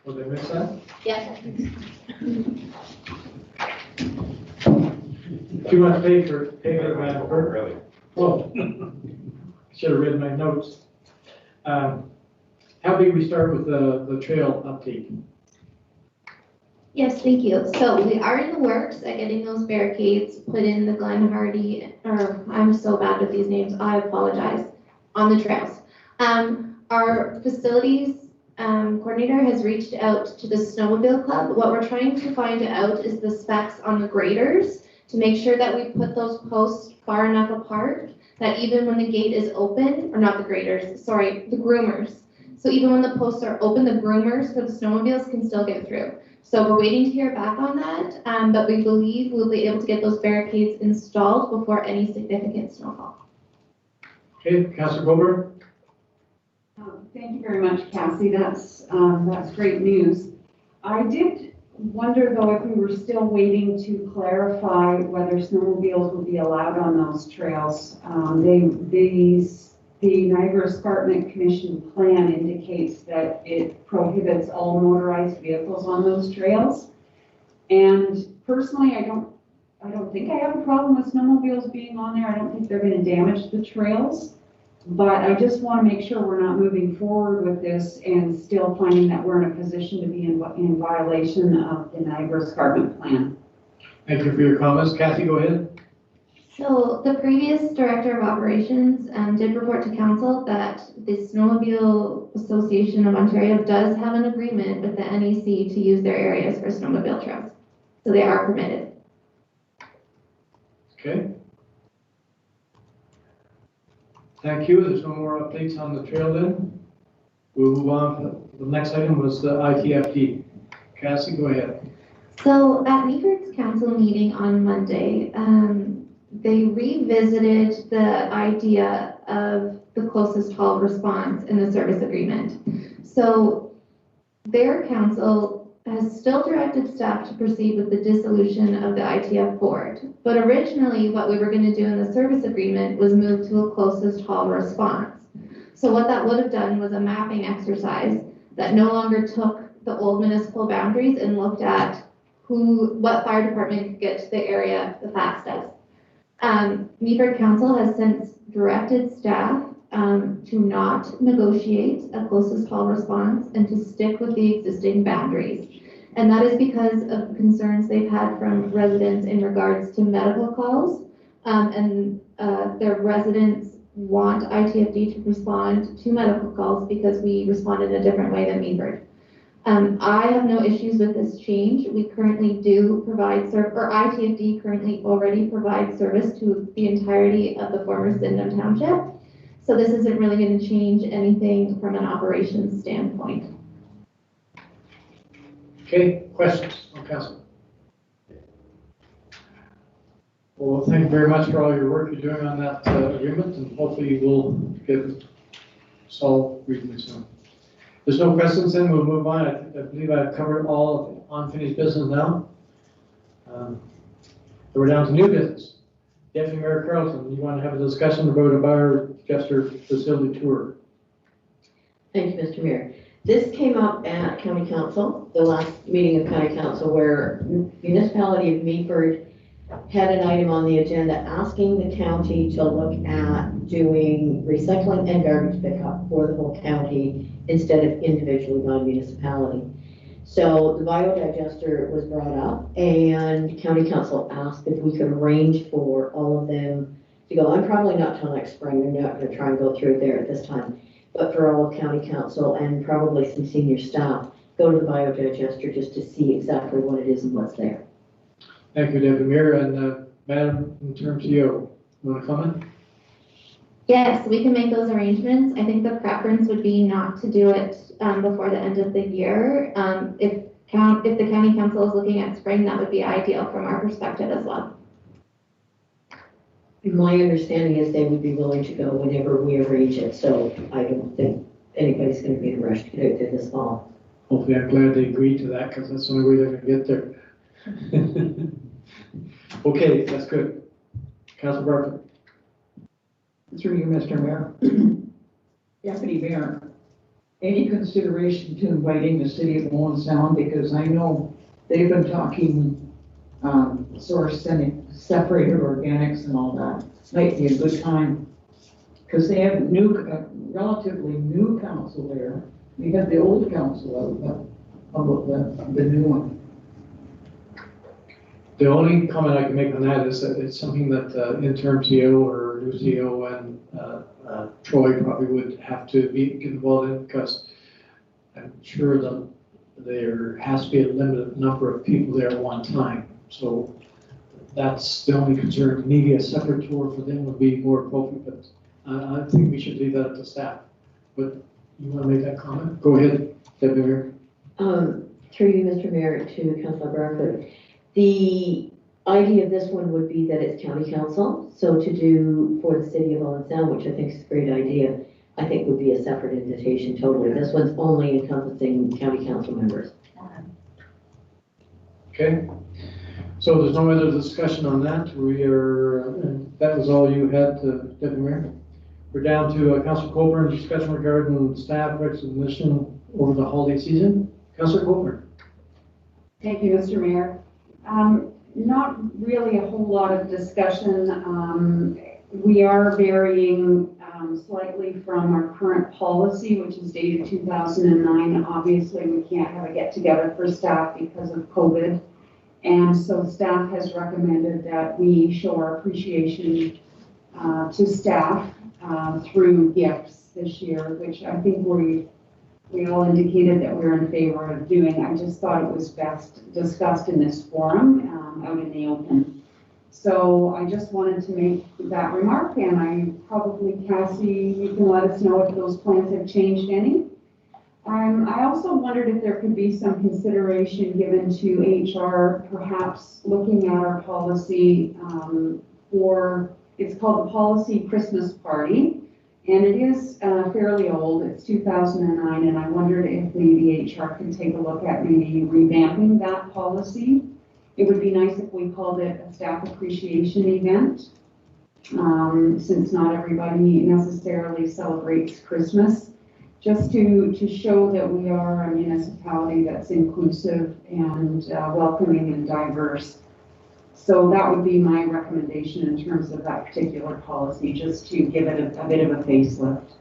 Did I miss that? Yes. Too much paper, Madam Clerk. Really? Oh, should have read my notes. How big we start with the trail update? Yes, thank you. So we are in the works at getting those barricades put in the Glen Hardy, or I'm so bad with these names, I apologize, on the trails. Our facilities coordinator has reached out to the Snowmobile Club. What we're trying to find out is the specs on the graders to make sure that we put those posts far enough apart that even when the gate is open, or not the graders, sorry, the groomers. So even when the posts are open, the groomers for the snowmobiles can still get through. So we're waiting to hear back on that, but we believe we'll be able to get those barricades installed before any significant snowfall. Okay, Councilor Goldberg? Thank you very much, Cassie. That's great news. I did wonder though if we were still waiting to clarify whether snowmobiles would be allowed on those trails. The Niagara Escarpment Commission plan indicates that it prohibits all motorized vehicles on those trails. And personally, I don't think I have a problem with snowmobiles being on there. I don't think they're going to damage the trails. But I just want to make sure we're not moving forward with this and still finding that we're in a position to be in violation of the Niagara Escarpment plan. Thank you for your comments. Kathy, go ahead. So the previous Director of Operations did report to Council that the Snowmobile Association of Ontario does have an agreement with the NEC to use their areas for snowmobile trails. So they are permitted. Okay. Thank you. There's no more updates on the trail then. We'll move on. The next item was the ITFD. Cassie, go ahead. So at Meaford's council meeting on Monday, they revisited the idea of the closest hall response in the service agreement. So their council has still directed staff to proceed with the dissolution of the ITF board. But originally what we were going to do in the service agreement was move to a closest hall response. So what that would have done was a mapping exercise that no longer took the old municipal boundaries and looked at what fire department could get to the area the fastest. Meaford Council has since directed staff to not negotiate a closest hall response and to stick with the existing boundaries. And that is because of concerns they've had from residents in regards to medical calls. Their residents want ITFD to respond to medical calls because we respond in a different way than Meaford. I have no issues with this change. We currently do provide ITFD currently already provides service to the entirety of the former Sydenham Township. So this isn't really going to change anything from an operations standpoint. Okay, questions on council? Well, thank you very much for all your work you're doing on that agreement, and hopefully we'll get it solved reasonably soon. There's no questions, then we'll move on. I believe I've covered all of unfinished business now. We're down to new business. Deputy Mayor Carlton, you want to have a discussion about a Bioregister facility tour? Thank you, Mr. Mayor. This came up at County Council, the last meeting of County Council, where Municipality of Meaford had an item on the agenda asking the county to look at doing recycling and garbage pickup for the whole county instead of individually by municipality. So the biodigester was brought up and County Council asked if we could arrange for all of them to go. I'm probably not till next spring, they're not gonna try and go through it there at this time. But for all of county council and probably some senior staff, go to the biodigester just to see exactly what it is and what's there. Thank you, Deputy Mayor. And Madam, in terms of you want to comment? Yes, we can make those arrangements. I think the preference would be not to do it before the end of the year. If the county council is looking at spring, that would be ideal from our perspective as well. My understanding is they would be willing to go whenever we arrange it, so I don't think anybody's gonna be in a rush to get out there this fall. Hopefully, I'm glad they agreed to that because that's the only way they're going to get there. Okay, that's good. Councilor Bartlett. Through you, Mr. Mayor. Deputy Mayor, any consideration to inviting the city of Owen Sound, because I know they've been talking source and separated organics and all that. Might be a good time, because they have relatively new council there. We got the old council about the new one. The only comment I can make on that is that it's something that interim CEO or new CEO and Troy probably would have to get involved in, because I'm sure that there has to be a limited number of people there at one time. So that's the only concern. Maybe a separate tour for them would be more appropriate, but I think we should leave that up to staff. But you want to make that comment? Go ahead, Deputy Mayor. Through you, Mr. Mayor, to Councilor Bartlett. The idea of this one would be that it's county council, so to do for the city of Owen Sound, which I think is a great idea, I think would be a separate invitation totally. This one's only encompassing county council members. Okay. So there's no other discussion on that. That was all you had, Deputy Mayor. We're down to Councilor Colburn, discussion regarding staff recognition over the holiday season. Councilor Colburn. Thank you, Mr. Mayor. Not really a whole lot of discussion. We are varying slightly from our current policy, which is dated 2009. Obviously, we can't have a get-together for staff because of COVID. And so staff has recommended that we show our appreciation to staff through gifts this year, which I think we all indicated that we're in favor of doing. I just thought it was best discussed in this forum out in the open. So I just wanted to make that remark, and Cassie, you can let us know if those plans have changed any. I also wondered if there could be some consideration given to HR, perhaps looking at our policy it's called the Policy Christmas Party. And it is fairly old, it's 2009, and I wondered if maybe HR could take a look at maybe revamping that policy. It would be nice if we called it a staff appreciation event, since not everybody necessarily celebrates Christmas, just to show that we are a municipality that's inclusive and welcoming and diverse. So that would be my recommendation in terms of that particular policy, just to give it a bit of a facelift.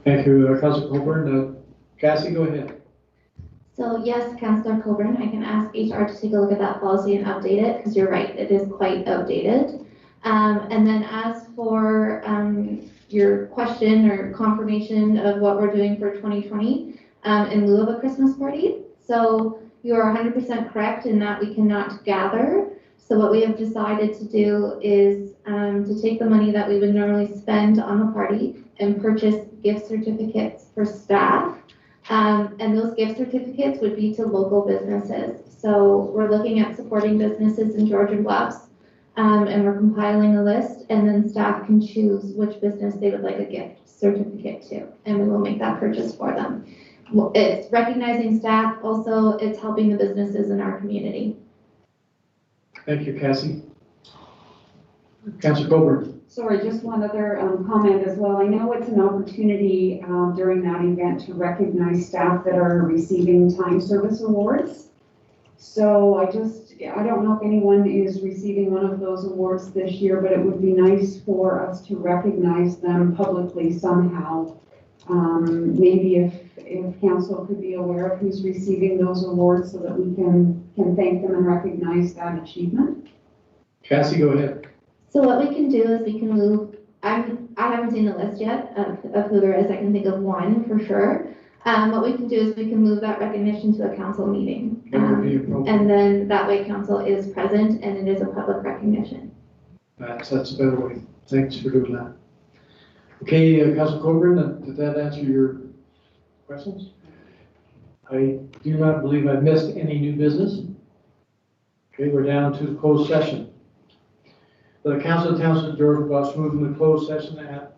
Thank you, Councilor Colburn. Cassie, go ahead. So yes, Councilor Coburn, I can ask HR to take a look at that policy and update it, because you're right, it is quite outdated. And then as for your question or confirmation of what we're doing for 2020 in lieu of a Christmas party, so you are 100% correct in that we cannot gather. So what we have decided to do is to take the money that we would normally spend on the party and purchase gift certificates for staff. And those gift certificates would be to local businesses. So we're looking at supporting businesses in Georgian Bluffs, and we're compiling a list, and then staff can choose which business they would like a gift certificate to, and we will make that purchase for them. It's recognizing staff, also it's helping the businesses in our community. Thank you, Cassie. Councilor Colburn. Sorry, just one other comment as well. I know it's an opportunity during that event to recognize staff that are receiving time service awards. So I don't know if anyone is receiving one of those awards this year, but it would be nice for us to recognize them publicly somehow. Maybe if council could be aware of who's receiving those awards so that we can thank them and recognize that achievement. Cassie, go ahead. So what we can do is we can move, I haven't seen the list yet of who there is, I can think of one for sure. What we can do is we can move that recognition to a council meeting. That would be appropriate. And then that way council is present and it is a public recognition. That's a better way. Thanks for doing that. Okay, Council Coburn, did that answer your questions? I do not believe I've missed any new business. Okay, we're down to the closed session. The Council of Townsend of Georgia Bucks moving the closed session at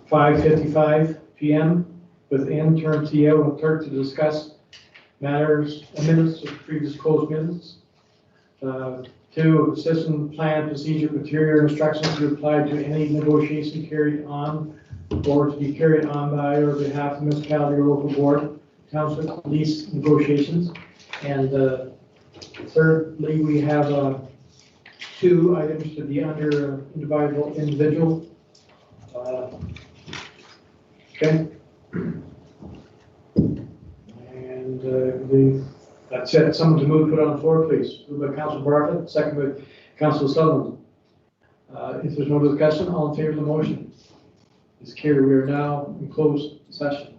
5:55 p.m. with interim TL and clerk to discuss matters, minutes of previous closed minutes. 2, system plan, procedure, material instructions to apply to any negotiation carried on or to be carried on by or behalf of the municipality or local board, council lease negotiations. And thirdly, we have 2 items to be under individual. Okay. And that's it. Someone to move, put on the floor, please. Moved by Council Bartlett, second by Council Sutherland. If there's no discussion, all in favor of the motion is carried. We are now in closed session.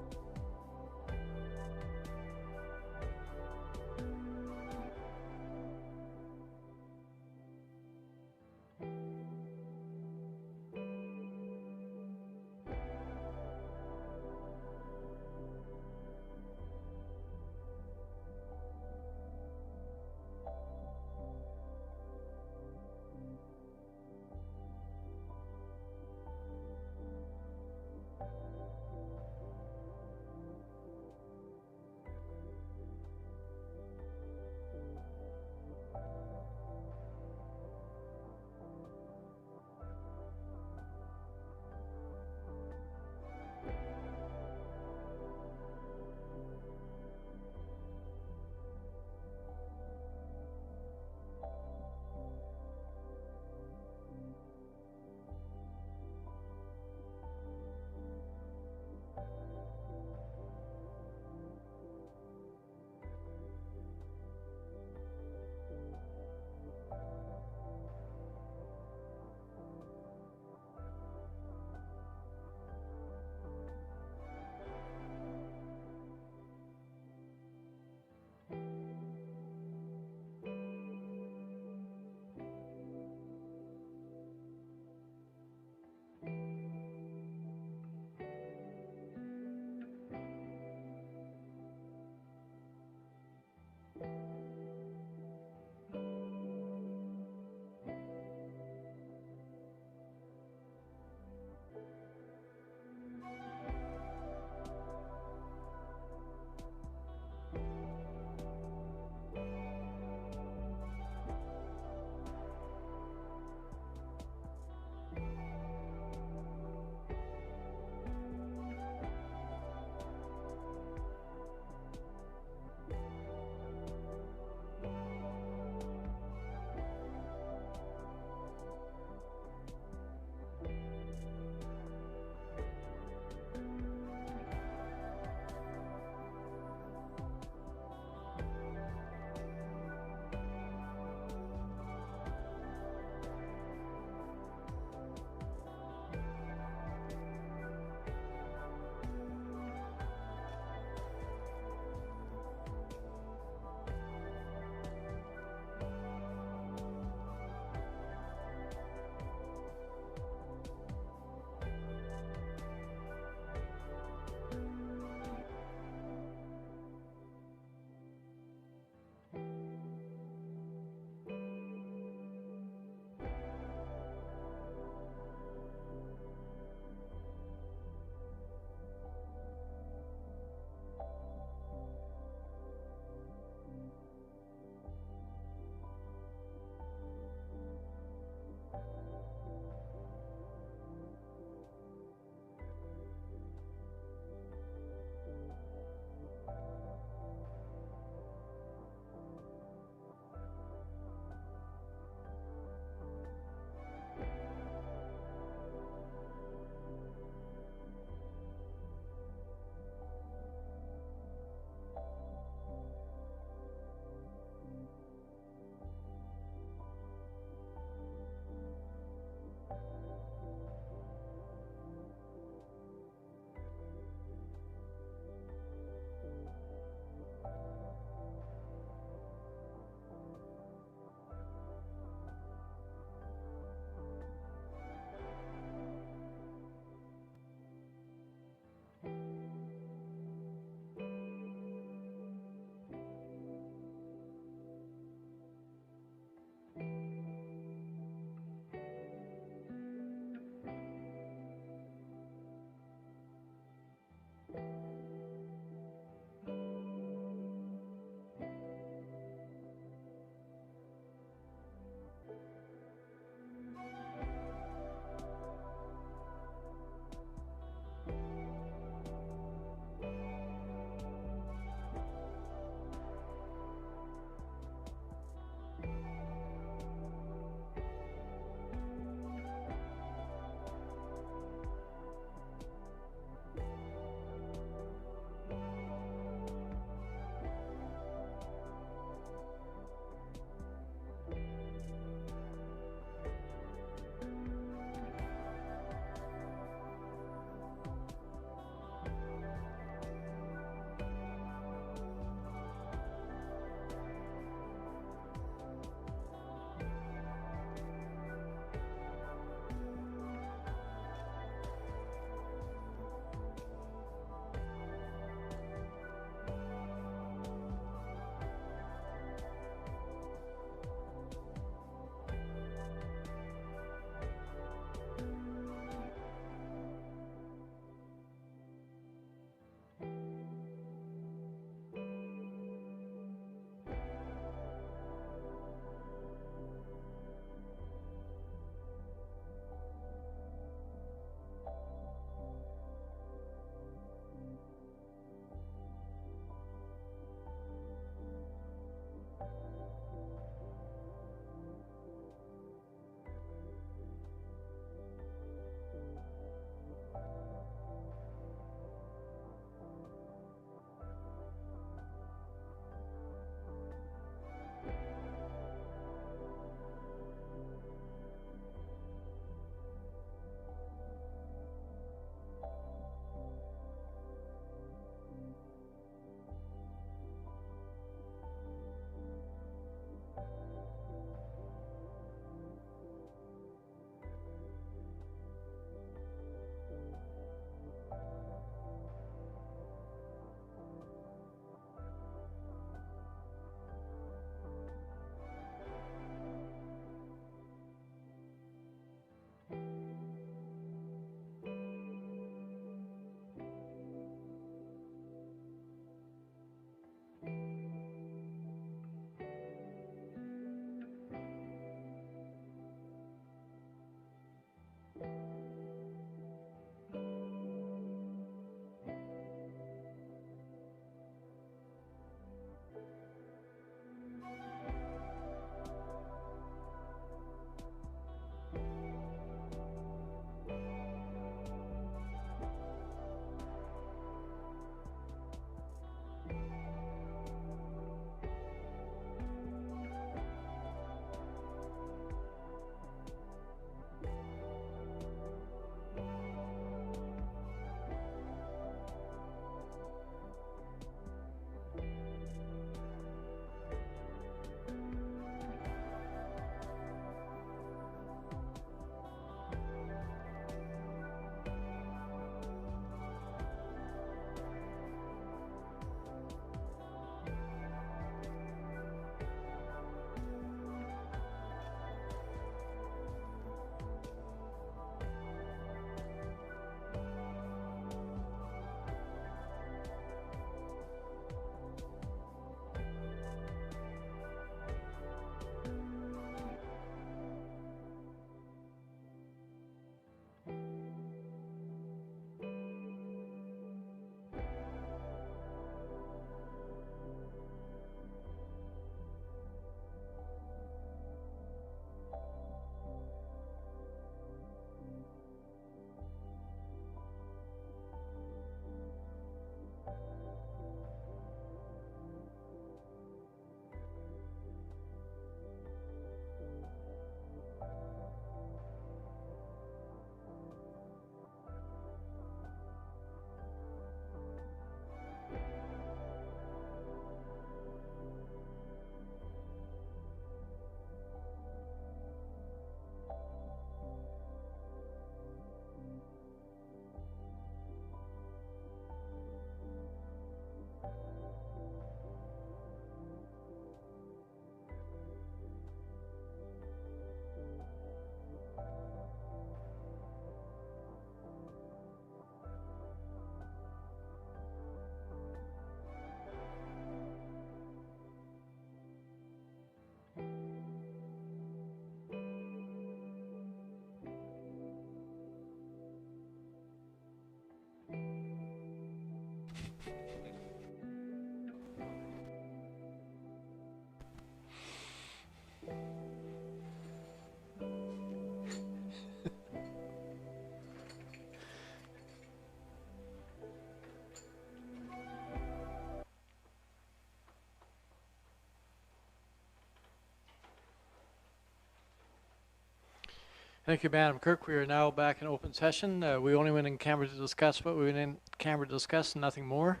Thank you, Madam Clerk. We are now back in open session. We only went in camera to discuss what we went in camera to discuss, nothing more.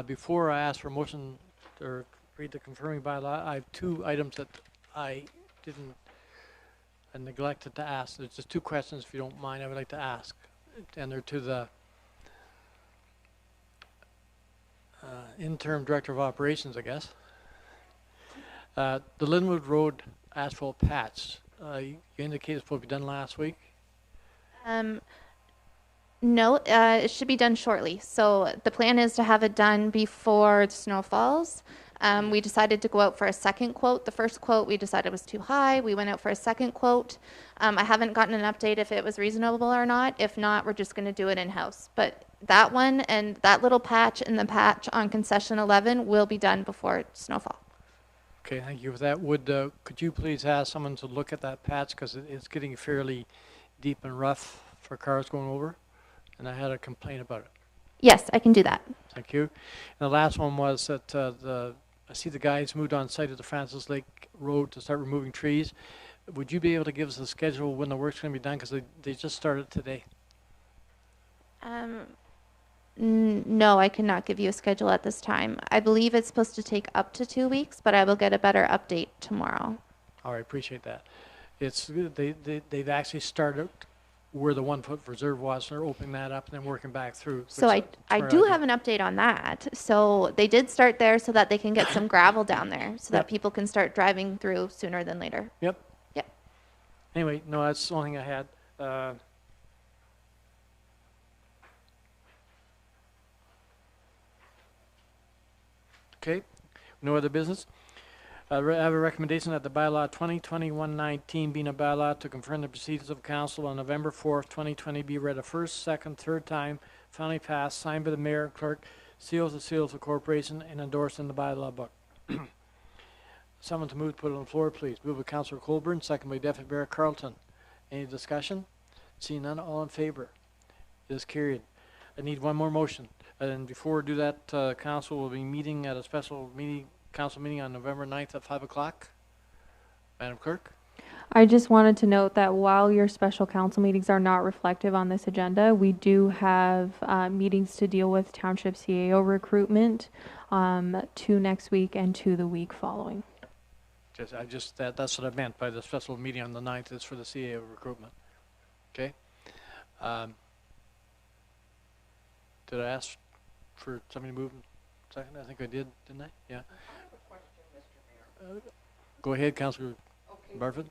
Before I ask for a motion or read the confirming bylaw, I have two items that I didn't I neglected to ask. There's just two questions, if you don't mind, I would like to ask. And they're to the interim director of operations, I guess. The Linwood Road asphalt patch, you indicated it's supposed to be done last week. No, it should be done shortly. So the plan is to have it done before the snow falls. We decided to go out for a second quote. The first quote we decided was too high. We went out for a second quote. I haven't gotten an update if it was reasonable or not. If not, we're just going to do it in-house. But that one and that little patch and the patch on concession 11 will be done before snowfall. Okay, thank you for that. Could you please ask someone to look at that patch, because it's getting fairly deep and rough for cars going over, and I had a complaint about it. Yes, I can do that. Thank you. And the last one was that I see the guys moved on site at the Francis Lake Road to start removing trees. Would you be able to give us a schedule when the work's going to be done, because they just started today? No, I cannot give you a schedule at this time. I believe it's supposed to take up to 2 weeks, but I will get a better update tomorrow. All right, appreciate that. They've actually started where the 1 foot reserve was, and they're opening that up and then working back through. So I do have an update on that. So they did start there so that they can get some gravel down there so that people can start driving through sooner than later. Yep. Yep. Anyway, no, that's the only thing I had. Okay, no other business. I have a recommendation that the bylaw 2021-19 being a bylaw to confirm the proceedings of council on November 4th, 2020 be read a first, second, third time, finally passed, signed by the mayor, clerk, seals of the corporation, and endorsed in the bylaw book. Someone to move to put it on the floor, please. Move by Councillor Colburn, second by Deputy Mayor Carlton. Any discussion? Seeing none, all in favor? It is carried. I need one more motion. And before we do that, council will be meeting at a special council meeting on November 9th at 5 o'clock. Madam Clerk? I just wanted to note that while your special council meetings are not reflective on this agenda, we do have meetings to deal with township CAO recruitment, 2 next week and 2 the week following. That's what I meant by the special meeting on the 9th is for the CAO recruitment. Okay? Did I ask for somebody to move in second? I think I did, didn't I? Yeah. Go ahead, Councillor Barfoot.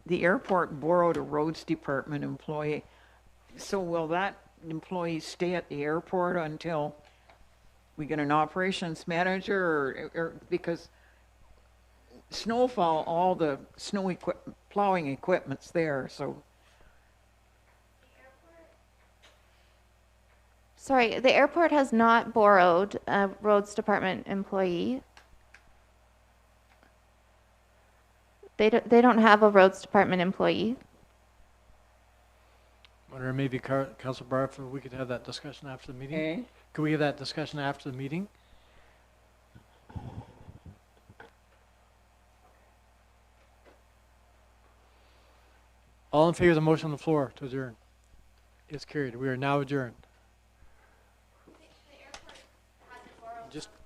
The airport borrowed a roads department employee. So will that employee stay at the airport until we get an operations manager, or because snowfall, all the snow plowing equipment's there, so. Sorry, the airport has not borrowed a roads department employee. They don't have a roads department employee. Wonder maybe Councilor Barfoot, we could have that discussion after the meeting. Okay. Could we have that discussion after the meeting? All in favor of the motion on the floor to adjourn? It's carried. We are now adjourned.